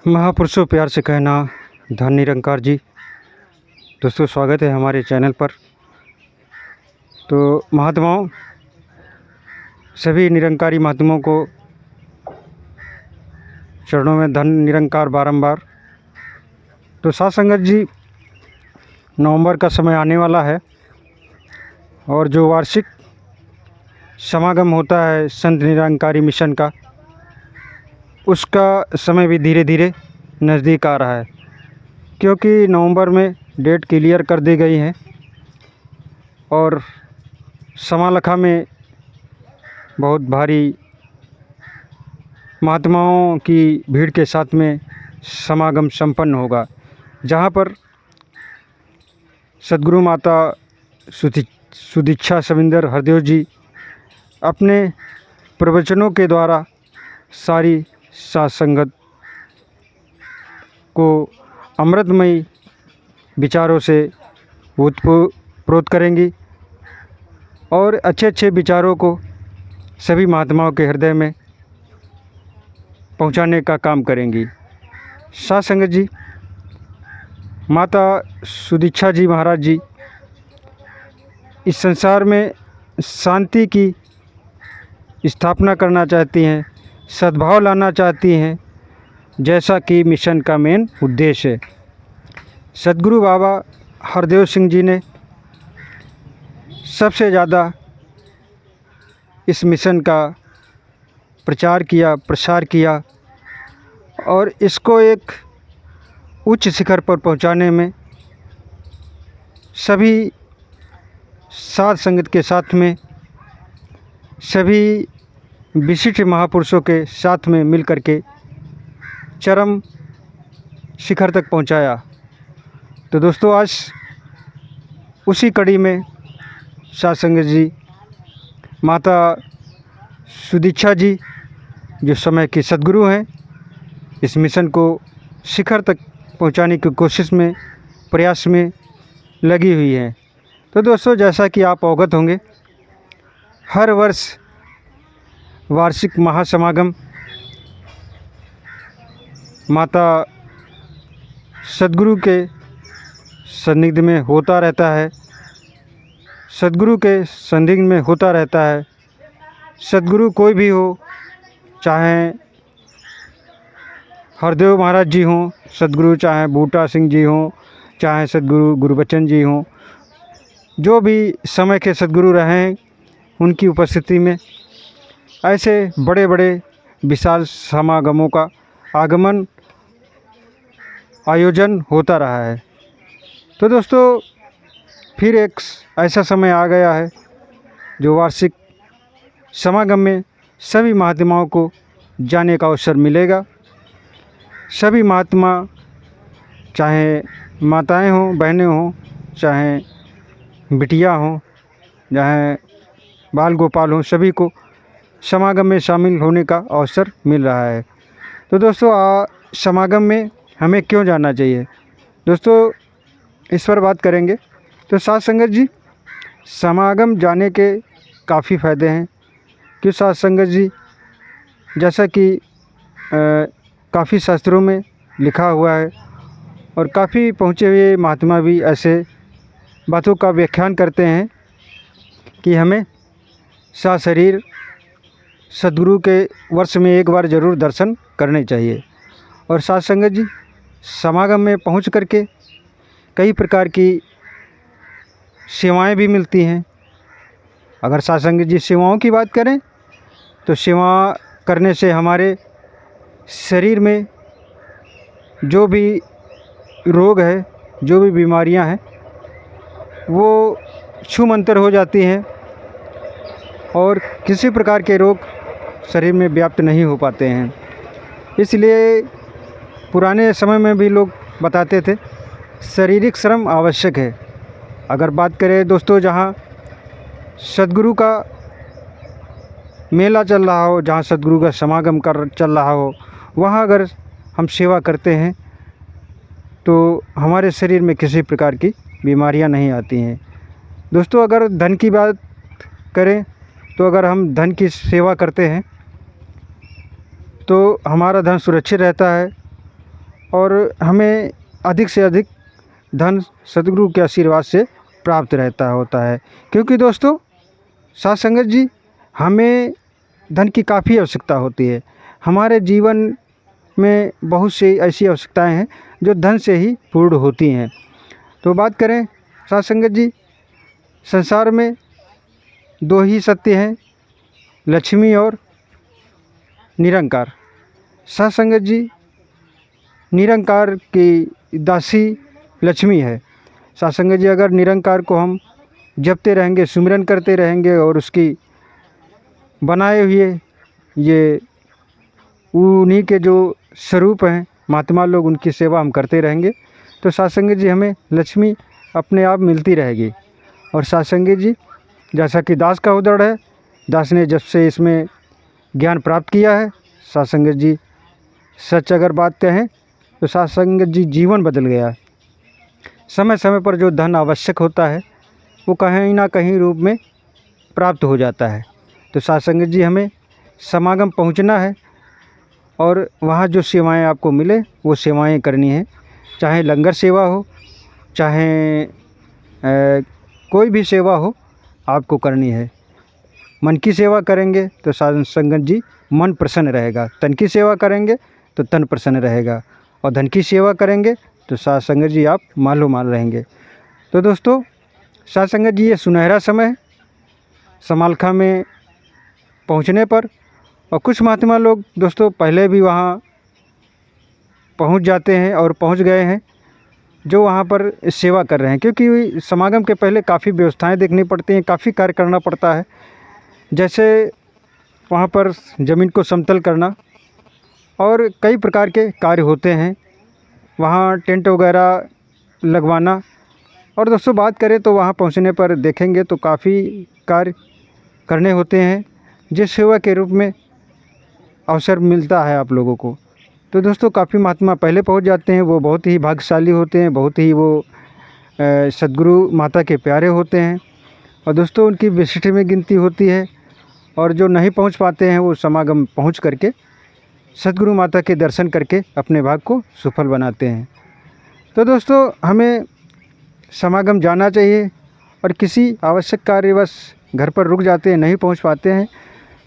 महापुरुषों प्यार से कहना धन निरंकार जी। दोस्तों स्वागत है हमारे चैनल पर। तो महात्माओं, सभी निरंकारी महात्माओं को चरणों में धन निरंकार बारंबार। तो साथ संगत जी, नवंबर का समय आने वाला है और जो वार्षिक समागम होता है संत निरंकारी मिशन का, उसका समय भी धीरे धीरे नज़दीक आ रहा है, क्योंकि नवंबर में डेट क्लियर कर दी गई है और समालखा में बहुत भारी महात्माओं की भीड़ के साथ में समागम संपन्न होगा, जहाँ पर सद्गुरु माता सुदीक्षा सविंदर हरदेव जी अपने प्रवचनों के द्वारा सारी साथ संगत को अमृतमयी विचारों से ओतप्रोत करेंगी और अच्छे अच्छे विचारों को सभी महात्माओं के हृदय में पहुंचाने का काम करेंगी। साथ संगत जी, माता सुदीक्षा जी महाराज जी इस संसार में शांति की स्थापना करना चाहती हैं, सद्भाव लाना चाहती हैं, जैसा कि मिशन का मेन उद्देश्य है। सद्गुरु बाबा हरदेव सिंह जी ने सबसे ज़्यादा इस मिशन का प्रचार किया, प्रसार किया और इसको एक उच्च शिखर पर पहुंचाने में सभी साध संगत के साथ में, सभी विशिष्ट महापुरुषों के साथ में मिलकर के चरम शिखर तक पहुंचाया। तो दोस्तों, आज उसी कड़ी में साध संगत जी, माता सुदीक्षा जी जो समय के सद्गुरु हैं, इस मिशन को शिखर तक पहुंचाने की कोशिश में, प्रयास में लगी हुई हैं। तो दोस्तों, जैसा कि आप अवगत होंगे, हर वर्ष वार्षिक महासमागम माता सद्गुरु के सानिध्य में होता रहता है, सद्गुरु के सानिध्य में होता रहता है। सद्गुरु कोई भी हो, चाहे हरदेव महाराज जी हों सद्गुरु, चाहे बूटा सिंह जी हों, चाहे सद्गुरु गुरबचन जी हों, जो भी समय के सद्गुरु रहे हैं, उनकी उपस्थिति में ऐसे बड़े बड़े विशाल समागमों का आयोजन होता रहा है। तो दोस्तों, फिर एक ऐसा समय आ गया है जो वार्षिक समागम में सभी महात्माओं को जाने का अवसर मिलेगा। सभी महात्मा, चाहे माताएं हों, बहनें हों, चाहे बिटिया हों, चाहे बाल गोपाल हों, सभी को समागम में शामिल होने का अवसर मिल रहा है। तो दोस्तों, समागम में हमें क्यों जाना चाहिए, दोस्तों इस पर बात करेंगे। तो साथ संगत जी, समागम जाने के काफ़ी फ़ायदे हैं। क्यों साथ संगत जी, जैसा कि काफ़ी शास्त्रों में लिखा हुआ है और काफ़ी पहुँचे हुए महात्मा भी ऐसे बातों का व्याख्यान करते हैं कि हमें सशरीर सद्गुरु के वर्ष में एक बार ज़रूर दर्शन करने चाहिए। और साथ संगत जी, समागम में पहुंच करके कई प्रकार की सेवाएं भी मिलती हैं। अगर साथ संगत जी सेवाओं की बात करें तो सेवा करने से हमारे शरीर में जो भी रोग है, जो भी बीमारियां हैं, वो छूमंतर हो जाती हैं और किसी प्रकार के रोग शरीर में व्याप्त नहीं हो पाते हैं। इसलिए पुराने समय में भी लोग बताते थे शारीरिक श्रम आवश्यक है। अगर बात करें दोस्तों, जहाँ सद्गुरु का मेला चल रहा हो, जहाँ सद्गुरु का समागम चल रहा हो, वहाँ अगर हम सेवा करते हैं तो हमारे शरीर में किसी प्रकार की बीमारियां नहीं आती हैं। दोस्तों, अगर धन की बात करें तो अगर हम धन की सेवा करते हैं तो हमारा धन सुरक्षित रहता है और हमें अधिक से अधिक धन सद्गुरु के आशीर्वाद से प्राप्त रहता होता है। क्योंकि दोस्तों साथ संगत जी, हमें धन की काफ़ी आवश्यकता होती है। हमारे जीवन में बहुत सी ऐसी आवश्यकताएं हैं जो धन से ही पूर्ण होती हैं। तो बात करें साथ संगत जी, संसार में दो ही सत्य हैं, लक्ष्मी और निरंकार। साथ संगत जी, निरंकार की दासी लक्ष्मी है। साथ संगत जी, अगर निरंकार को हम जपते रहेंगे, सुमिरन करते रहेंगे और उसकी बनाए हुए ये उन्हीं के जो स्वरूप हैं महात्मा लोग, उनकी सेवा हम करते रहेंगे तो साथ संगत जी हमें लक्ष्मी अपने आप मिलती रहेगी। और साथ संगत जी, जैसा कि दास का उदाहरण है, दास ने जब से इसमें ज्ञान प्राप्त किया है, साथ संगत जी सच अगर बात कहें तो साथ संगत जी जीवन बदल गया है। समय समय पर जो धन आवश्यक होता है वो कहीं ना कहीं रूप में प्राप्त हो जाता है। तो साथ संगत जी, हमें समागम पहुंचना है और वहाँ जो सेवाएं आपको मिले वो सेवाएं करनी है। चाहे लंगर सेवा हो, चाहे कोई भी सेवा हो, आपको करनी है। मन की सेवा करेंगे तो साथ संगत जी मन प्रसन्न रहेगा, तन की सेवा करेंगे तो तन प्रसन्न रहेगा, और धन की सेवा करेंगे तो साथ संगत जी आप मालो माल रहेंगे। तो दोस्तों साथ संगत जी, ये सुनहरा समय है समालखा में पहुंचने पर। और कुछ महात्मा लोग दोस्तों पहले भी वहाँ पहुंच जाते हैं और पहुंच गए हैं जो वहाँ पर सेवा कर रहे हैं। क्योंकि समागम के पहले काफ़ी व्यवस्थाएं देखनी पड़ती हैं, काफ़ी कार्य करना पड़ता है। जैसे वहाँ पर ज़मीन को समतल करना और कई प्रकार के कार्य होते हैं, वहाँ टेंट वगैरह लगवाना। और दोस्तों बात करें तो वहाँ पहुँचने पर देखेंगे तो काफ़ी कार्य करने होते हैं, जिस सेवा के रूप में अवसर मिलता है आप लोगों को। तो दोस्तों काफ़ी महात्मा पहले पहुँच जाते हैं, वो बहुत ही भाग्यशाली होते हैं, बहुत ही वो सद्गुरु माता के प्यारे होते हैं। और दोस्तों उनकी विशिष्ट में गिनती होती है। और जो नहीं पहुंच पाते हैं वो समागम पहुंच करके सद्गुरु माता के दर्शन करके अपने भाग को सफल बनाते हैं। तो दोस्तों हमें समागम जाना चाहिए, और किसी आवश्यक कार्यवश घर पर रुक जाते हैं, नहीं पहुंच पाते हैं,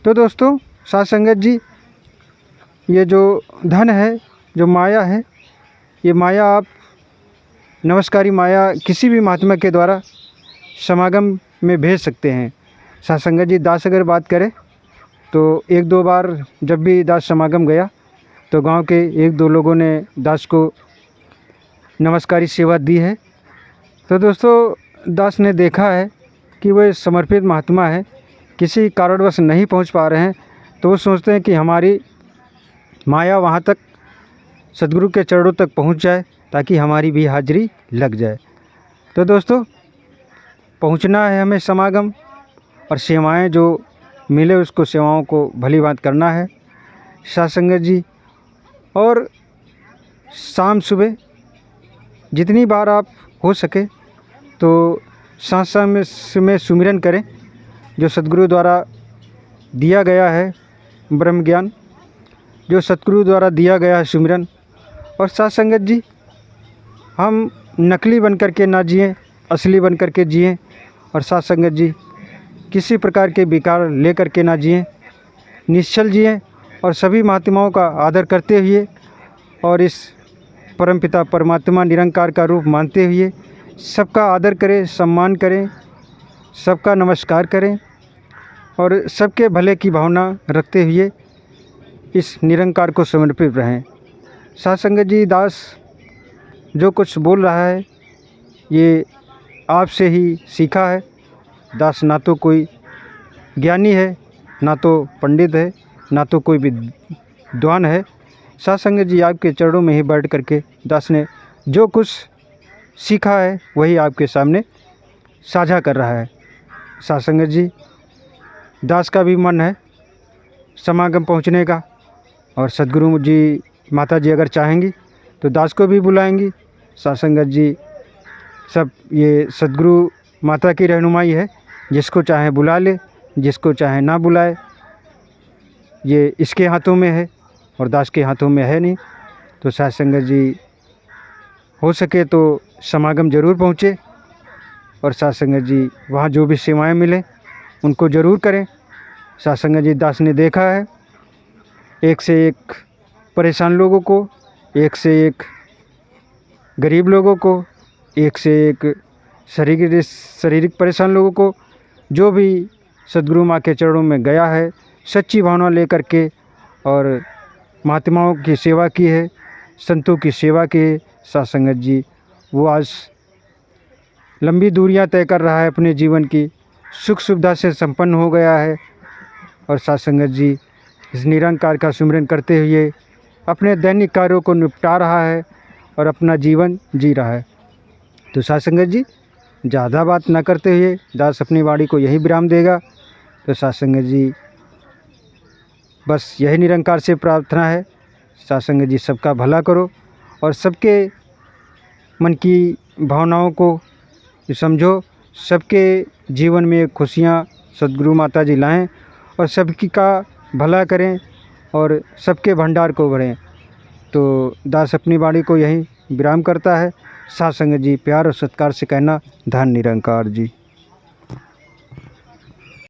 तो दोस्तों साथ संगत जी, ये जो धन है, जो माया है, ये माया आप नमस्कारी माया किसी भी महात्मा के द्वारा समागम में भेज सकते हैं। साथ संगत जी, दास अगर बात करें तो एक दो बार जब भी दास समागम गया तो गांव के एक दो लोगों ने दास को नमस्कारी सेवा दी है। तो दोस्तों दास ने देखा है कि वह समर्पित महात्मा है, किसी कारणवश नहीं पहुंच पा रहे हैं, तो वो सोचते हैं कि हमारी माया वहां तक सद्गुरु के चरणों तक पहुंच जाए ताकि हमारी भी हाजिरी लग जाए। तो दोस्तों पहुंचना है हमें समागम, और सेवाएं जो मिले उसको सेवाओं को भली बात करना है साथ संगत जी। और शाम सुबह जितनी बार आप हो सके तो साथ साथ में सुमिरन करें जो सद्गुरु द्वारा दिया गया है ब्रह्म ज्ञान, जो सद्गुरु द्वारा दिया गया है सुमिरन। और साथ संगत जी, हम नकली बन कर के ना जिएं, असली बन कर के जिएं। और साथ संगत जी, किसी प्रकार के विकार ले कर के ना जिएं, निश्चल जिएं, और सभी महात्माओं का आदर करते हुए और इस परमपिता परमात्मा निरंकार का रूप मानते हुए सबका आदर करें, सम्मान करें, सबका नमस्कार करें, और सबके भले की भावना रखते हुए इस निरंकार को समर्पित रहें। साथ संगत जी, दास जो कुछ बोल रहा है ये आपसे ही सीखा है। दास ना तो कोई ज्ञानी है, ना तो पंडित है, ना तो कोई विद्वान है। साथ संगत जी, आपके चरणों में ही बैठ करके दास ने जो कुछ सीखा है वही आपके सामने साझा कर रहा है। साथ संगत जी, दास का भी मन है समागम पहुंचने का, और सद्गुरु जी माता जी अगर चाहेंगी तो दास को भी बुलाएंगी। साथ संगत जी, सब ये सद्गुरु माता की रहनुमाई है, जिसको चाहे बुला ले, जिसको चाहे ना बुलाए, ये इसके हाथों में है और दास के हाथों में है नहीं। तो साध संगत जी हो सके तो समागम ज़रूर पहुँचे और साध संगत जी वहाँ जो भी सेवाएं मिलें उनको ज़रूर करें। साध संगत जी दास ने देखा है एक से एक परेशान लोगों को, एक से एक गरीब लोगों को, एक से एक शारीरिक परेशान लोगों को। जो भी सद्गुरु माँ के चरणों में गया है सच्ची भावना लेकर के और महात्माओं की सेवा की है, संतों की सेवा की है, साध संगत जी वो आज लंबी दूरियां तय कर रहा है अपने जीवन की, सुख सुविधा से संपन्न हो गया है। और साध संगत जी इस निरंकार का सुमिरन करते हुए अपने दैनिक कार्यों को निपटा रहा है और अपना जीवन जी रहा है। तो साध संगत जी ज़्यादा बात ना करते हुए दास अपनी वाणी को यही विराम देगा। तो साध संगत जी बस यही निरंकार से प्रार्थना है, साध संगत जी सबका भला करो और सबके मन की भावनाओं को समझो, सबके जीवन में खुशियाँ सद्गुरु माता जी लाएं और सबकी का भला करें और सबके भंडार को भरें। तो दास अपनी वाणी को यहीं विराम करता है। साध संगत जी प्यार और सत्कार से कहना धन निरंकार जी।